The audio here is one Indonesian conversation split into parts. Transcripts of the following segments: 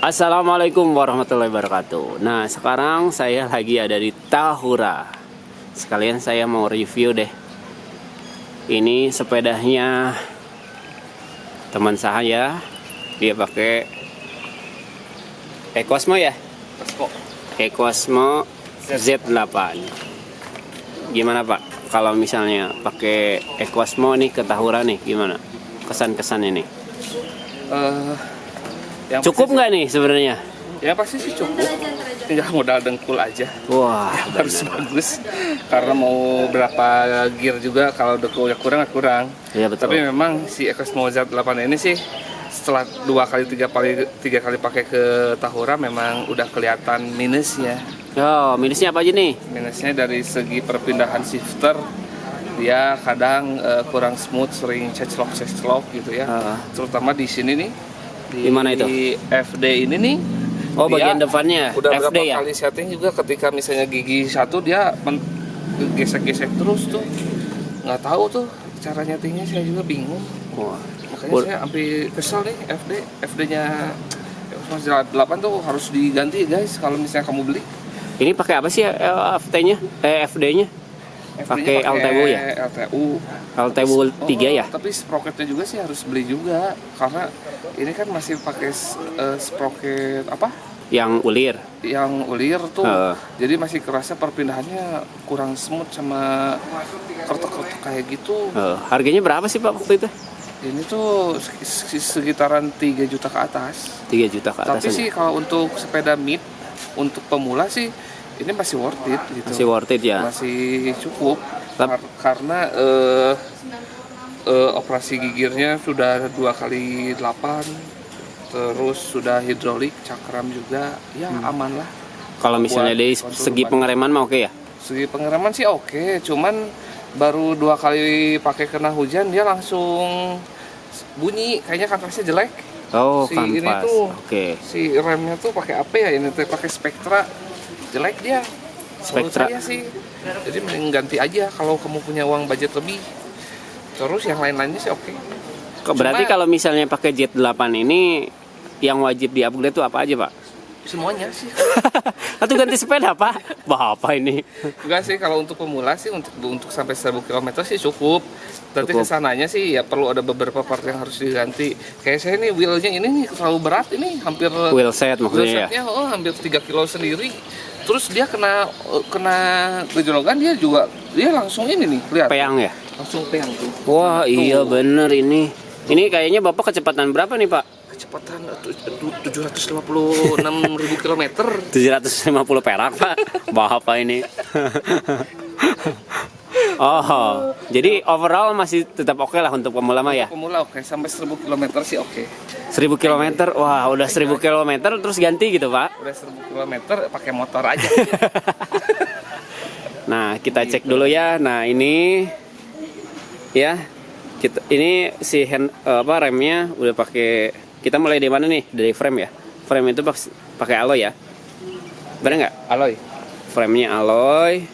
Assalamualaikum warahmatullahi wabarakatuh. Nah, sekarang saya lagi ada di Tahura. Sekalian saya mau review deh. Ini sepedanya teman saya. Dia pakai Equosmo ya? Equosmo Z8. Gimana Pak? Kalau misalnya pakai Equosmo nih ke Tahura nih, gimana? Kesan-kesannya nih? Cukup nggak nih sebenarnya? Ya pasti sih cukup, tinggal modal dengkul aja. Wah, harus bagus. Karena mau berapa gear juga, kalau dengkulnya kurang. Iya betul. Tapi memang si Equosmo Z8 ini sih setelah tiga kali pakai ke Tahura memang udah kelihatan minusnya. Oh, minusnya apa aja nih? Minusnya dari segi perpindahan shifter, dia kadang kurang smooth, sering ceclok gitu ya. Terutama di sini nih. Di mana itu? Di FD ini nih. Oh, bagian depannya. Udah FD berapa ya? kali setting juga, ketika misalnya gigi satu dia gesek-gesek terus tuh. Nggak tahu tuh cara nyetingnya, saya juga bingung. Wah. Makanya saya sampai kesel nih FD-nya Equosmo Z8 tuh harus diganti guys kalau misalnya kamu beli. Ini pakai apa sih FD-nya? FD-nya? Pakai LTU ya? LTU 3 ya? Tapi sprocketnya juga sih harus beli juga, karena ini kan masih pakai sprocket apa? Yang ulir. Yang ulir tuh. Jadi masih kerasa perpindahannya kurang smooth sama kertok-kertok kayak gitu. Harganya berapa sih Pak waktu itu? Ini tuh sekitaran 3 juta ke atas. 3 juta ke atas. Tapi sih kalau untuk sepeda mid, untuk pemula sih ini masih worth it gitu. Masih worth it ya? Masih cukup. Karena operasi gigirnya sudah 2x8, terus sudah hidrolik, cakram juga, ya aman lah. Kalau misalnya dari segi pengereman mah oke ya? Segi pengereman sih oke, cuman baru 2 kali pakai kena hujan dia langsung bunyi, kayaknya kanvasnya jelek. Oh, si ini kanvas. tuh, Si remnya tuh pakai apa ya? Ini tuh pakai Spectra, jelek dia. Spectra. Menurut saya sih, jadi mending ganti aja kalau kamu punya uang budget lebih. Terus yang lain-lainnya sih oke. Berarti kalau misalnya pakai Z8 ini yang wajib di-upgrade tuh apa aja Pak? Semuanya sih. Atau ganti sepeda Pak? Bapak ini. Enggak sih, kalau untuk pemula sih untuk sampai 1000 km sih cukup. Nanti kesananya sih ya perlu ada beberapa part yang harus diganti. Kayak saya nih wheelnya ini nih terlalu berat, ini hampir wheel set maksudnya ya? Hampir 3 kilo sendiri. Terus dia kena gejolokan, dia langsung ini nih kelihatan. Peang ya? Langsung peang tuh. Wah, iya bener ini. Ini kayaknya Bapak kecepatan berapa nih Pak? Kecepatan 756.000 km. 750 perak Pak. Bapak ini. Oh, jadi overall masih tetap oke lah untuk pemula mah ya? Pemula oke, sampai 1000 km sih oke. 1000 km, wah udah 1000 km terus ganti gitu Pak? Udah 1000 km pakai motor aja. Nah, kita cek dulu ya. Nah, ini ya. Ini si remnya udah pakai. Kita mulai dari mana nih? Dari frame ya. Frame itu pakai alloy ya. Benar nggak? Alloy. Framenya alloy.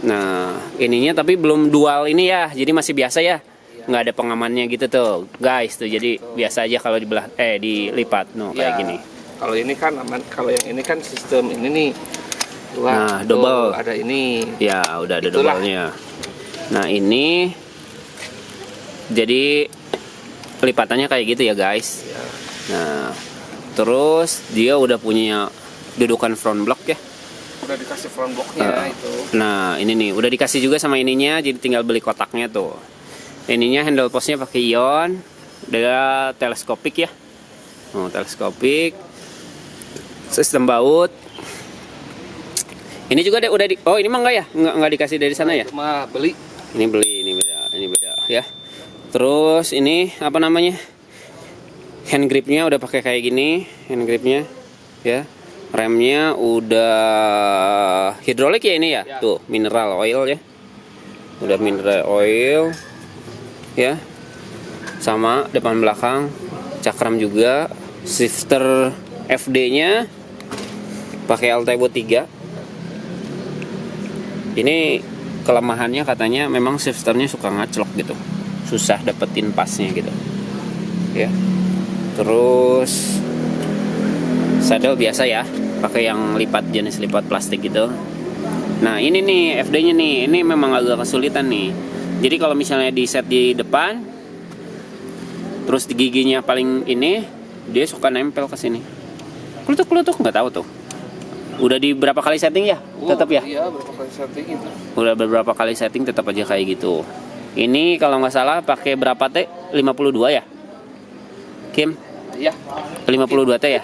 Nah, ininya tapi belum dual ini ya. Jadi masih biasa ya. Nggak ada pengamannya gitu tuh, guys tuh. Jadi biasa aja kalau dilipat. Kayak gini. Kalau ini kan aman. Kalau yang ini kan sistem ini nih. Nah, double. Ada ini. Ya, udah ada double-nya. Nah, ini jadi lipatannya kayak gitu ya guys. Nah, terus dia udah punya dudukan front block ya. Udah dikasih front blocknya itu. Nah, ini nih udah dikasih juga sama ininya, jadi tinggal beli kotaknya tuh. Ininya handle postnya pakai ion, udah teleskopik ya. Teleskopik. Sistem baut. Ini juga udah oh ini mah enggak ya? Enggak dikasih dari sana ya? Cuma beli. Ini beda ya. Terus ini apa namanya? Hand gripnya udah pakai kayak gini, hand gripnya ya. Remnya udah hidrolik ya ini ya? Tuh, mineral oil ya. Udah mineral oil ya. Sama depan belakang, cakram juga, shifter FD-nya pakai LTU 3. Ini kelemahannya katanya memang shifternya suka ngaclok gitu, susah dapetin pasnya gitu ya. Terus saddle biasa ya, pakai yang lipat, jenis lipat plastik gitu. Nah ini nih FD-nya nih, ini memang agak kesulitan nih. Jadi kalau misalnya di set di depan, terus di giginya paling ini, dia suka nempel ke sini. Klutuk nggak tahu tuh. Udah di berapa kali setting ya? Tetap ya? Iya, berapa kali setting itu. Udah beberapa kali setting tetap aja kayak gitu. Ini kalau nggak salah pakai berapa T? 52 ya? Kim? Iya. 52 T ya?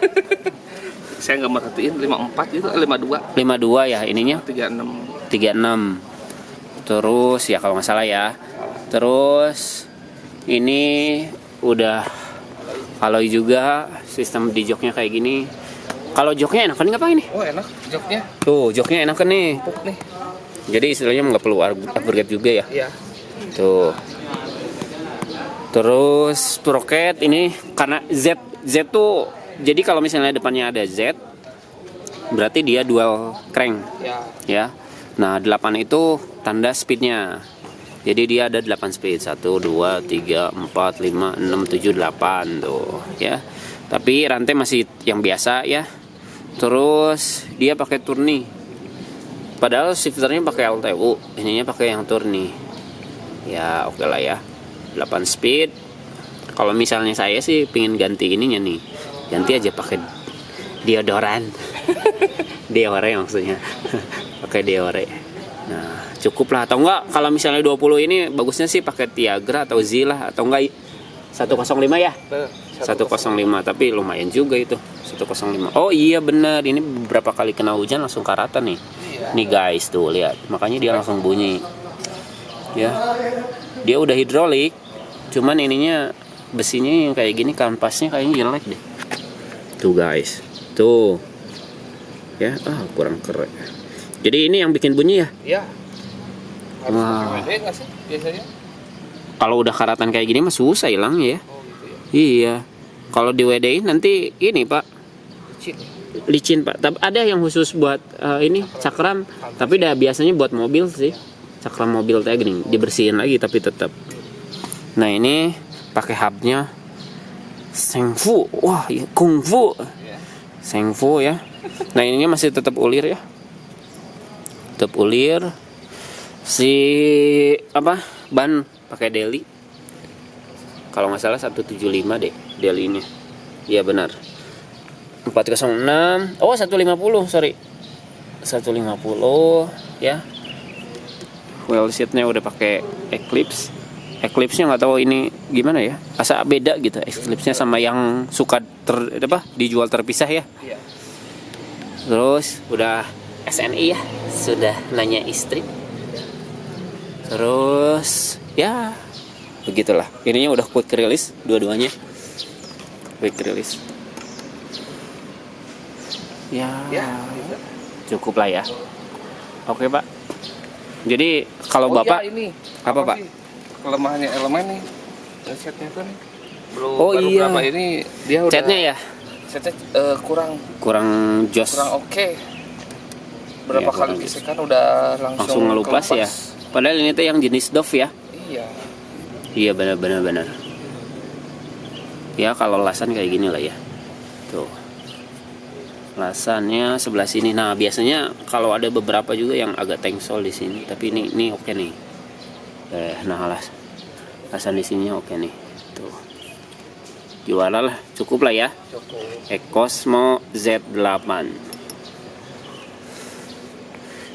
Saya nggak merhatiin 54 itu 52. 52 ya ininya? 36. 36. Terus ya kalau nggak salah ya. Terus ini udah alloy juga, sistem di joknya kayak gini. Kalau joknya enakan nggak Pak ini? Oh enak joknya. Tuh joknya enakan nih. Empuk nih. Jadi istilahnya nggak perlu upgrade juga ya. Iya. Tuh. Terus sprocket ini karena Z tuh, jadi kalau misalnya depannya ada Z, berarti dia dual crank Ya. ya. Nah 8 itu tanda speednya. Jadi dia ada 8 speed, 1, 2, 3, 4, 5, 6, 7, 8 tuh ya. Tapi rantai masih yang biasa ya. Terus dia pakai turni. Padahal shifternya pakai LTU, ininya pakai yang turni. Ya oke lah ya. 8 speed. Kalau misalnya saya sih pingin ganti ininya nih. Ganti aja pakai deodoran. Deore maksudnya. Pakai deore. Nah, cukup lah atau enggak kalau misalnya 20 ini bagusnya sih pakai Tiagra atau Zilla atau enggak 105 ya? 105 tapi lumayan juga itu 105. Oh iya benar, ini beberapa kali kena hujan langsung karatan nih. Nih guys tuh lihat, makanya dia langsung bunyi. Ya. Dia udah hidrolik, cuman ininya besinya yang kayak gini, kampasnya kayaknya jelek deh. Tuh guys. Tuh. Ya, kurang keren. Jadi ini yang bikin bunyi ya? Iya. Harus Wah. pakai WD nggak sih biasanya? Kalau udah karatan kayak gini mah susah hilangnya ya. Oh gitu ya. Iya. Kalau di WD nanti ini Pak, Licin. licin Pak. Tapi ada yang khusus buat ini cakram, tapi dah biasanya buat mobil sih. Cakram mobil kayak gini, dibersihin lagi tapi tetap. Nah, ini pakai hubnya Shengfu. Wah, ya, kungfu. Ya. Shengfu ya. Nah, ininya masih tetap ulir ya. Tetap ulir. Si apa? Ban pakai Deli. Kalau nggak salah 175 deh Deli ini. Iya benar. 406. Oh, 150, sorry. 150 ya. Wheel seatnya udah pakai Eclipse. Eclipse-nya nggak tahu ini gimana ya. Asa beda gitu Eclipse-nya sama yang suka dijual terpisah ya. Iya. Terus udah SNI ya, sudah nanya istri. Terus ya begitulah. Ininya udah quick release dua-duanya. Quick release. Ya, Gitu. cukup lah ya. Oke Pak. Jadi kalau Bapak ya, ini apa, Pak? sih kelemahannya elemen nih? Setnya kan Oh, baru iya. berapa ini dia udah catnya ya setnya kurang jos. oke. Berapa Iya, kali kurang gesekan udah langsung ngelupas ya. Padahal ini tuh yang jenis Dove ya. Iya. Iya benar. Ya kalau lasan kayak gini lah ya. Tuh. Lasannya sebelah sini. Nah, biasanya kalau ada beberapa juga yang agak tengsol di sini, tapi ini oke nih. Nah, lasan di sini oke nih. Tuh. Juara lah, cukup lah ya. Cukup. Ecosmo Z8.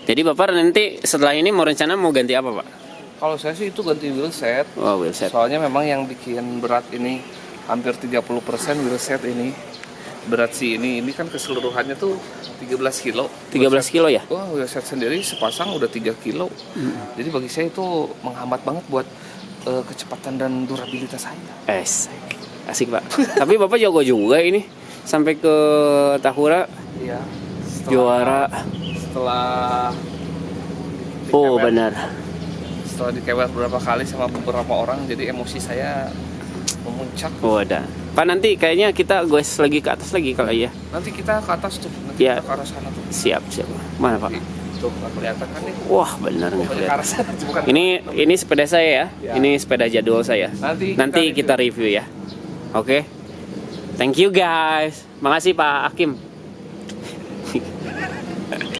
Jadi Bapak nanti setelah ini mau rencana mau ganti apa, Pak? Kalau saya sih itu ganti wheelset. Oh, wheelset. Soalnya memang yang bikin berat ini hampir 30% wheelset ini. Berat sih ini kan keseluruhannya tuh 13 kilo. 13 kilo ya? Wah, wheelset sendiri sepasang udah 3 kilo. Jadi bagi saya itu menghambat banget buat kecepatan dan durabilitas saya. Asik Pak. Tapi Bapak jago juga ini sampai ke Tahura. Iya. Juara. Setelah Oh dikewer- benar. Setelah dikewer beberapa kali sama beberapa orang, jadi emosi saya memuncak. Oh ada. Pak nanti kayaknya kita goes lagi ke atas lagi kalau ya. Nanti kita ke atas tuh, nanti Iya. kita ke arah sana tuh. Siap. Mana Pak? Tuh nggak kelihatan kan nih? Wah benar nggak Pokoknya ke kelihatan. arah sana, bukan. Ini sepeda saya ya. Ya. Ini sepeda jadwal saya. Nanti kita review ya. Oke. Thank you guys. Makasih Pak Hakim.